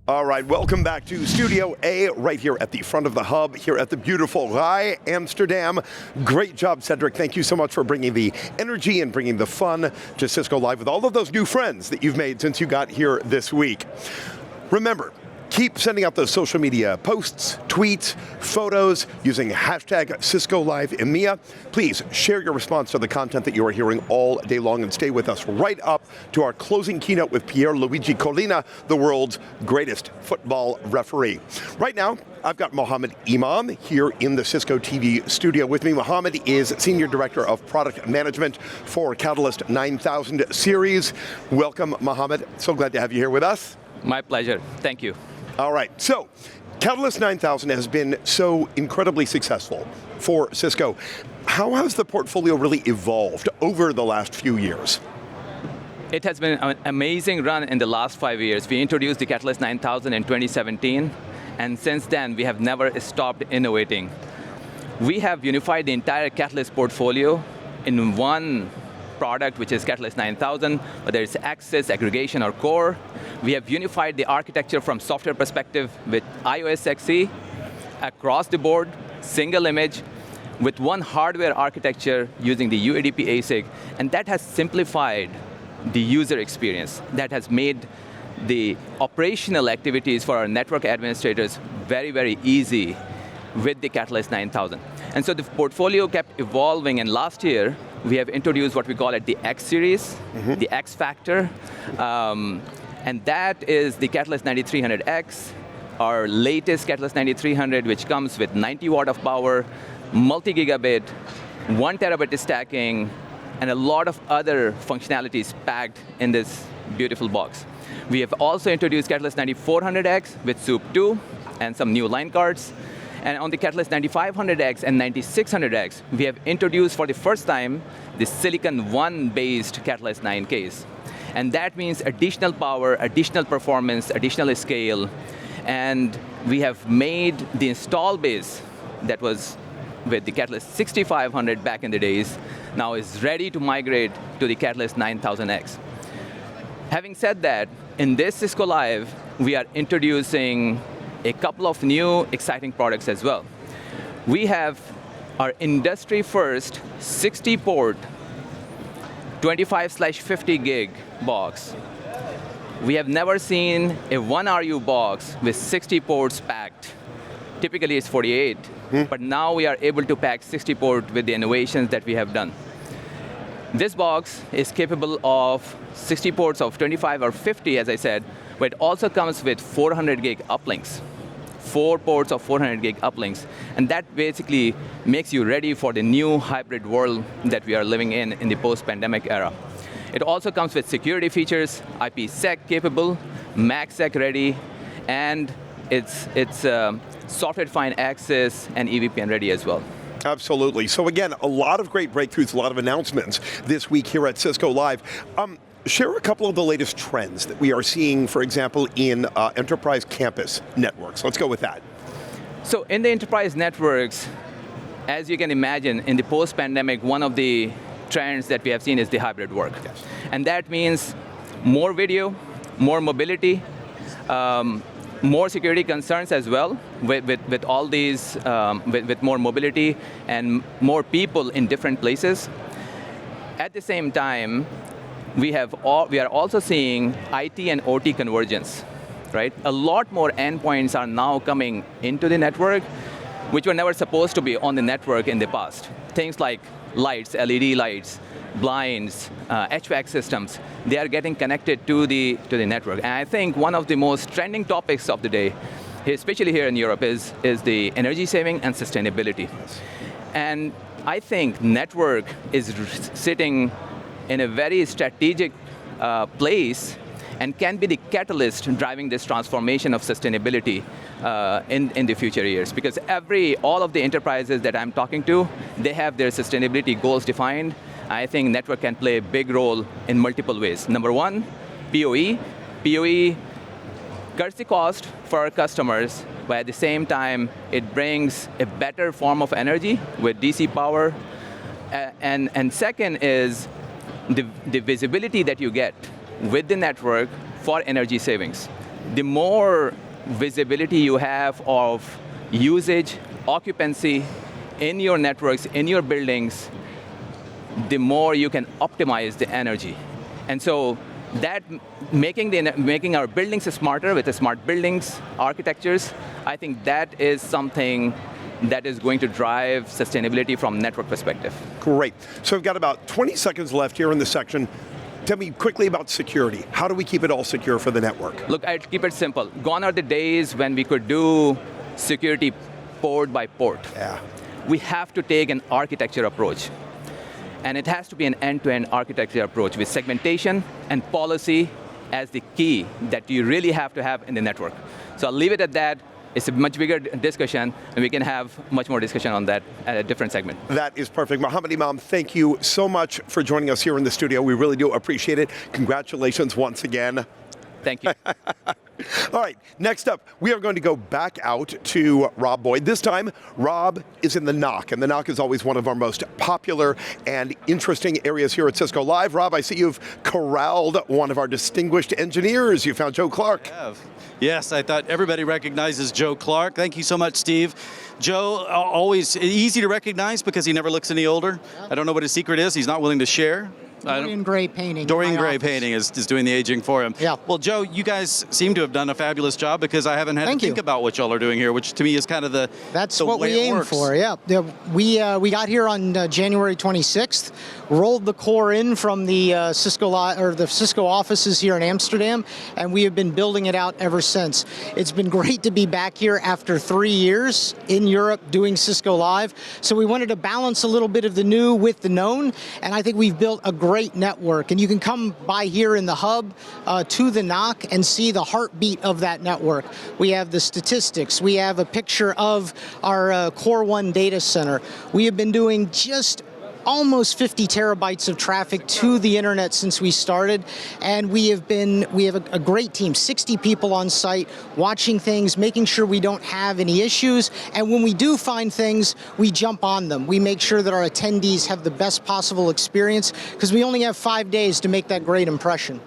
All right, welcome back to Studio A, right here at the front of the hub, here at the beautiful Rai, Amsterdam. Great job, Cedric. Thank you so much for bringing the energy and bringing the fun to Cisco Live with all of those new friends that you've made since you got here this week. Remember, keep sending out those social media posts, tweets, photos using hashtag Cisco Live EMEA. Please share your response to the content that you are hearing all day long and stay with us right up to our closing keynote with Pierluigi Collina, the world's greatest football referee. Right now, I've got Mohammed Imam here in the Cisco TV studio with me. Mohammed is Senior Director of Product Management for Catalyst 9000 series. Welcome, Mohammed. So glad to have you here with us. My pleasure. Thank you. All right, so Catalyst 9000 has been so incredibly successful for Cisco. How has the portfolio really evolved over the last few years? It has been an amazing run in the last 5 years. We introduced the Catalyst 9000 in 2017, and since then we have never stopped innovating. We have unified the entire Catalyst portfolio in one product, which is Catalyst 9000, whether it's access, aggregation, or core. We have unified the architecture from software perspective with iOS XE, across the board, single image, with one hardware architecture using the UADP ASIC, and that has simplified the user experience. That has made the operational activities for our network administrators very, very easy with the Catalyst 9000. And so the portfolio kept evolving, and last year, we have introduced what we call it the X series, the X factor, and that is the Catalyst 9300X, our latest Catalyst 9300, which comes with 90 watt of power, multi-gigabit, 1 terabyte stacking, and a lot of other functionalities packed in this beautiful box. We have also introduced Catalyst 9400X with SOUP 2 and some new line cards. And on the Catalyst 9500X and 9600X, we have introduced for the first time the Silicon One based Catalyst 9 case. And that means additional power, additional performance, additional scale. And we have made the install base that was with the Catalyst 6500 back in the days, now is ready to migrate to the Catalyst 9000X. Having said that, in this Cisco Live, we are introducing a couple of new exciting products as well. We have our industry first 60 port 25/50 gig box. We have never seen a 1RU box with 60 ports packed. Typically it's 48, but now we are able to pack 60 port with the innovations that we have done. This box is capable of 60 ports of 25 or 50, as I said, but it also comes with 400 gig uplinks. 4 ports of 400 gig uplinks, and that basically makes you ready for the new hybrid world that we are living in the post-pandemic era. It also comes with security features, IPsec capable, MACsec ready, and it's software-defined access and EVPN ready as well. Absolutely. So again, a lot of great breakthroughs, a lot of announcements this week here at Cisco Live. Share a couple of the latest trends that we are seeing, for example, in enterprise campus networks. Let's go with that. So in the enterprise networks, as you can imagine, in the post-pandemic, one of the trends that we have seen is the hybrid work. Yes. And that means more video, more mobility, more security concerns as well with all these, with more mobility and more people in different places. At the same time, we are also seeing IT and OT convergence, right? A lot more endpoints are now coming into the network, which were never supposed to be on the network in the past. Things like lights, LED lights, blinds, HVAC systems, they are getting connected to the network. And I think one of the most trending topics of the day, especially here in Europe, is the energy saving and sustainability. And I think network is sitting in a very strategic place and can be the catalyst driving this transformation of sustainability in the future years. Because all of the enterprises that I'm talking to, they have their sustainability goals defined. I think network can play a big role in multiple ways. Number one, PoE. PoE cuts the cost for our customers, but at the same time, it brings a better form of energy with DC power. And second is the visibility that you get with the network for energy savings. the more visibility you have of usage, occupancy in your networks, in your buildings, the more you can optimize the energy. And so that making our buildings smarter with the smart buildings architectures, I think that is something that is going to drive sustainability from network perspective. Great. So we've got about 20 seconds left here in this section. Tell me quickly about security. How do we keep it all secure for the network? Look, I'd keep it simple. Gone are the days when we could do security port by port. Yeah. We have to take an architecture approach. And it has to be an end-to-end architecture approach with segmentation and policy as the key that you really have to have in the network. So I'll leave it at that. It's a much bigger discussion, and we can have much more discussion on that at a different segment. That is perfect. Mohammed Imam, thank you so much for joining us here in the studio. We really do appreciate it. Congratulations once again. Thank you. All right, next up, we are going to go back out to Rob Boyd. This time, Rob is in the NOC, and the NOC is always one of our most popular and interesting areas here at Cisco Live. Rob, I see you've corralled one of our distinguished engineers. You found Joe Clark. I have. Yes, I thought everybody recognizes Joe Clark. Thank you so much, Steve. Joe, always easy to recognize because he never looks any older. I don't know what his secret is. He's not willing to share. Dorian Gray painting. Dorian Gray painting is doing the aging for him. Yeah. Well, Joe, you guys seem to have done a fabulous job because I haven't had to think about what y'all are doing here, which to me is kind of That's the what way we it aim works. for. Yeah. We got here on January 26th, rolled the core in from the Cisco offices here in Amsterdam, and we have been building it out ever since. It's been great to be back here after 3 years in Europe doing Cisco Live. So we wanted to balance a little bit of the new with the known, and I think we've built a great network. And you can come by here in the hub to the NOC and see the heartbeat of that network. We have the statistics. We have a picture of our Core 1 data center. We have been doing just almost 50 terabytes of traffic to the internet since we started, and we have a great team, 60 people on site, watching things, making sure we don't have any issues, and when we do find things, we jump on them. We make sure that our attendees have the best possible experience, because we only have 5 days to make that great impression.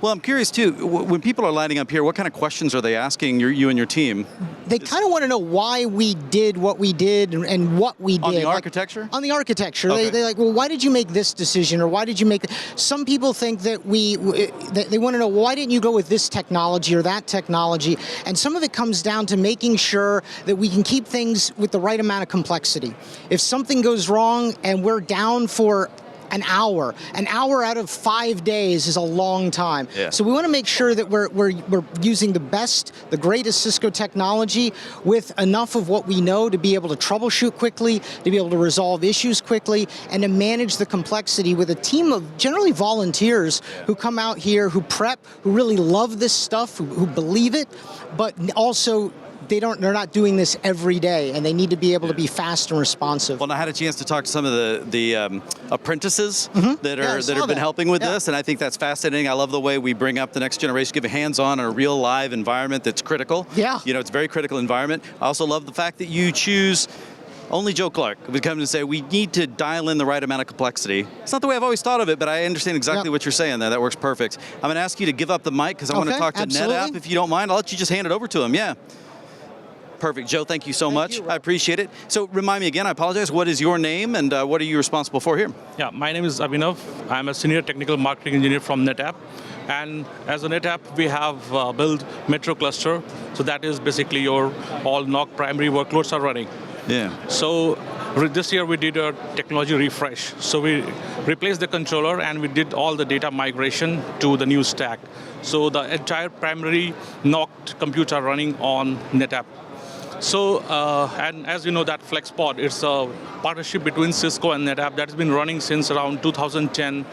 Well, I'm curious too, when people are lining up here, what kind of questions are they asking you and your team? They kind of want to know why we did what we did and what we did. On the architecture? On the architecture. Okay. They're like, well, why did you make this decision, or why did you make... Some people think that they want to know, why didn't you go with this technology or that technology? And some of it comes down to making sure that we can keep things with the right amount of complexity. If something goes wrong and we're down for an hour out of 5 days is a long time. Yeah. So we want to make sure that we're using the greatest Cisco technology with enough of what we know to be able to troubleshoot quickly, to be able to resolve issues quickly, and to manage the complexity with a team of generally volunteers who come out here, who prep, who really love this stuff, who believe it, but also they're not doing this every day, and they need to be able to be fast and responsive. Well, I had a chance to talk to some of the apprentices that have been helping with this, and I think that's fascinating. I love the way we bring up the next generation, give a hands-on in a real live environment that's critical. Yeah. You know, it's a very critical environment. I also love the fact that you choose. Only Joe Clark would come and say, we need to dial in the right amount of complexity. It's not the way I've always thought of it, but I understand exactly what you're saying there. That works perfect. I'm going to ask you to give up the mic, because I want to talk to NetApp, if you don't mind. I'll let you just hand it over to him. Yeah. Perfect. Joe, thank you so much. I appreciate it. So remind me again, I apologize, what is your name and what are you responsible for here? Yeah, my name is Abhinav. I'm a senior technical marketing engineer from NetApp. And as a NetApp, we have built Metro Cluster. So that is basically your all NOC primary workloads are running. Yeah. So this year we did a technology refresh. So we replaced the controller and we did all the data migration to the new stack. So the entire primary NOC computes are running on NetApp. So, and as you know, that FlexPod, it's a partnership between Cisco and NetApp that has been running since around 2010,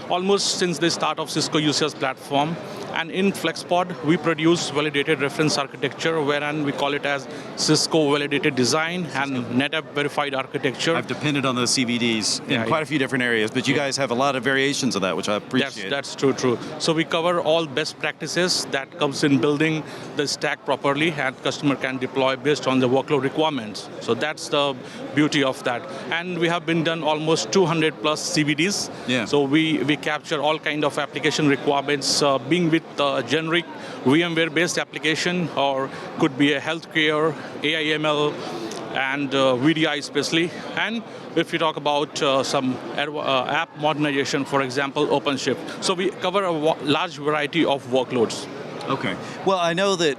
almost since the start of Cisco UCS platform. And in FlexPod, we produce validated reference architecture, wherein we call it as Cisco validated design and NetApp verified architecture. I've depended on those CVDs in quite a few different areas, but you guys have a lot of variations of that, which I appreciate. That's true. So we cover all best practices that comes in building the stack properly, and customer can deploy based on the workload requirements. So that's the beauty of that. And we have been done almost 200 plus CVDs. Yeah. So we capture all kind of application requirements, being with a generic VMware-based application, or could be a healthcare, AI/ML, and VDI especially. And if you talk about some app modernization, for example, OpenShift. So we cover a large variety of workloads. Okay. Well, I know that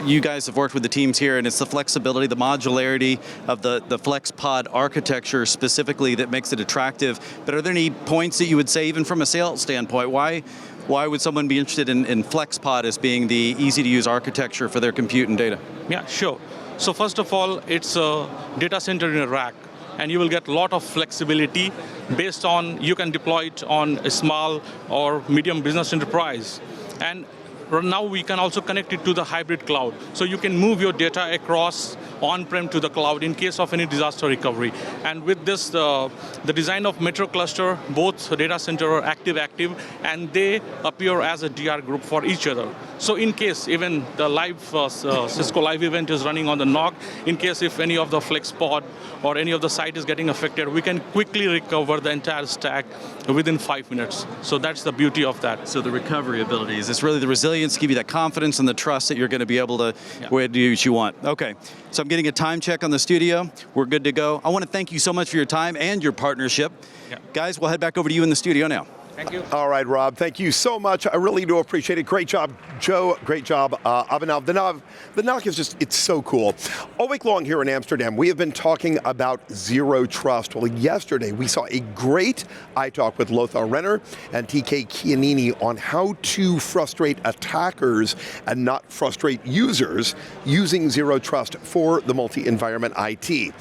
you guys have worked with the teams here, and it's the flexibility, the modularity of the FlexPod architecture specifically that makes it attractive. But are there any points that you would say, even from a sales standpoint, why would someone be interested in FlexPod as being the easy-to-use architecture for their compute and data? Yeah, sure. So first of all, it's a data center in a rack, and you will get a lot of flexibility based on, you can deploy it on a small or medium business enterprise. And now we can also connect it to the hybrid cloud. So you can move your data across on-prem to the cloud in case of any disaster recovery. And with this, the design of Metro cluster, both data center are active, and they appear as a DR group for each other. So in case even the live Cisco live event is running on the NOC, in case if any of the FlexPod or any of the site is getting affected, we can quickly recover the entire stack within 5 minutes. So that's the beauty of that. So the recovery abilities, it's really the resilience, give you that confidence and the trust that you're going to be able to do what you want. Okay, so I'm getting a time check on the studio. We're good to go. I want to thank you so much for your time and your partnership. Yeah. Guys, we'll head back over to you in the studio now. Thank you. All right, Rob, thank you so much. I really do appreciate it. Great job, Joe. Great job, Abhinav. The NOC is just, it's so cool. All week long here in Amsterdam, we have been talking about zero trust. Well, yesterday we saw a great iTalk with Lothar Renner and TK Chianini on how to frustrate attackers and not frustrate users using zero trust for the multi-environment IT.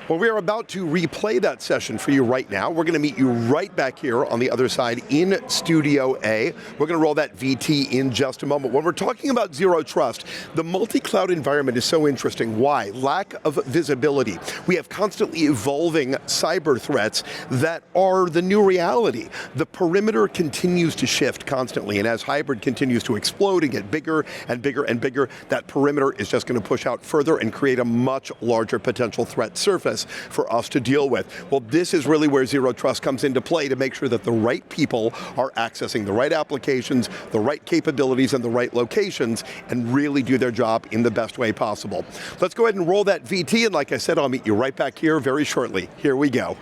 Well, we're about to replay that session for you right now. We're going to meet you right back here on the other side in Studio A. We're going to roll that VT in just a moment. When we're talking about zero trust, the multi-cloud environment is so interesting. Why? Lack of visibility. We have constantly evolving cyber threats that are the new reality. The perimeter continues to shift constantly, and as hybrid continues to explode and get bigger and bigger and bigger, that perimeter is just going to push out further and create a much larger potential threat surface for us to deal with. Well, this is really where zero trust comes into play, to make sure that the right people are accessing the right applications, the right capabilities, and the right locations, and really do their job in the best way possible. Let's go ahead and roll that VT, and like I said, I'll meet you right back here very shortly. Here we go.